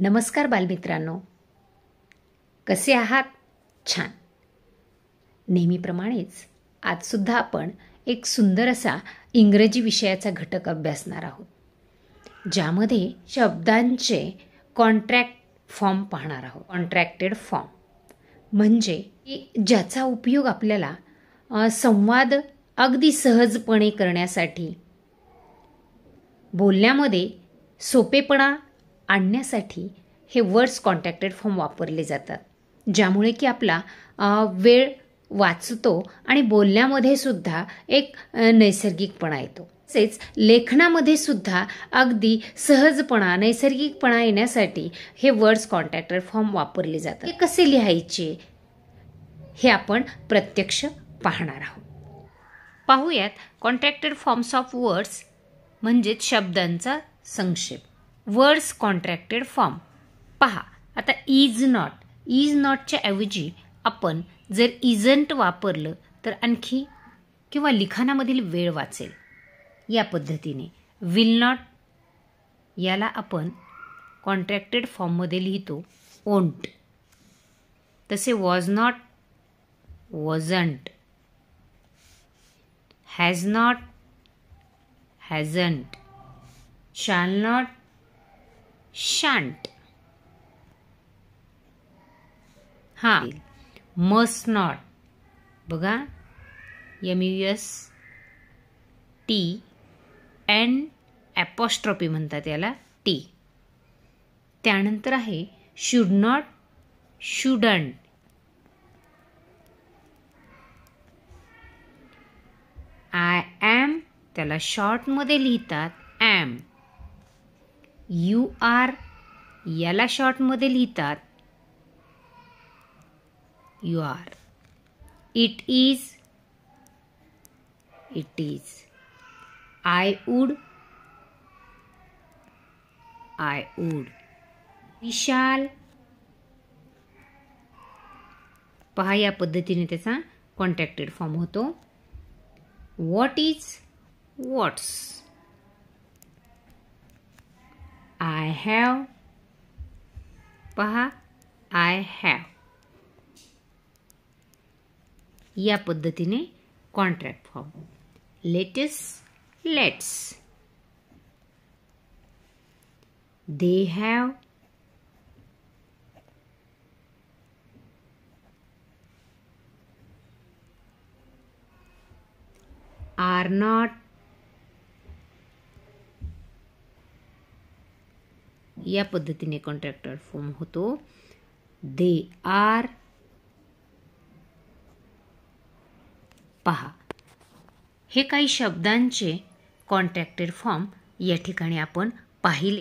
नमस्कार बालमित्रांनो, कसे आहात? छान. नेहमीप्रमाणेच आजसुद्धा आपण एक सुंदर असा इंग्रजी विषयाचा घटक अभ्यासणार आहोत, ज्यामध्ये शब्दांचे कॉन्ट्रॅक्ट फॉर्म पाहणार आहोत. कॉन्ट्रॅक्टेड फॉर्म म्हणजे ज्याचा उपयोग आपल्याला संवाद अगदी सहजपणे करण्यासाठी, बोलण्यामध्ये सोपेपणा आणण्यासाठी हे वर्ड्स कॉन्ट्रॅक्टेड फॉर्म वापरले जातात, ज्यामुळे की आपला वेळ वाचतो आणि बोलण्यामध्ये सुद्धा एक नैसर्गिकपणा येतो. तसेच लेखनामध्ये सुद्धा अगदी सहजपणा, नैसर्गिकपणा येण्यासाठी हे वर्ड्स कॉन्ट्रॅक्टेड फॉर्म वापरले जातात. हे कसे लिहायचे हे आपण प्रत्यक्ष पाहणार आहोत. पाहूयात कॉन्ट्रॅक्टेड फॉर्म्स ऑफ वर्ड्स म्हणजेच शब्दांचा संक्षेप. वर्ड्स कॉन्ट्रॅक्टेड फॉर्म पहा. आता इज नॉटच्या ऐवजी आपण जर इजंट वापरलं तर आणखी किंवा लिखाणामधील वेळ वाचेल. या पद्धतीने विल नॉट याला आपण कॉन्ट्रॅक्टेड फॉर्ममध्ये लिहितो ओंट. तसे was not wasn't, has not hasn't, shall not shan't. हा मस्ट नॉट बघा, MUST एन ॲपॉस्ट्रॉफी म्हणतात याला टी. त्यानंतर आहे should not shouldn't, I am त्याला शॉर्टमध्ये लिहितात ॲम. यू आर याला शॉर्टमध्ये लिहितात you are. It is it is. I would I would. Vishal पहा, या पद्धतीने त्याचा कॉन्ट्रॅक्टेड फॉर्म होतो. What is what's. I have पहा आय हॅव. या पद्धतीने contract form. Let's let's. They have our not. या पद्धतीने कॉन्ट्रॅक्टेड फॉर्म होतो. They are. पहा, हे काही शब्दांचे कॉन्ट्रॅक्टेड फॉर्म या ठिकाणी आपण पाहिले.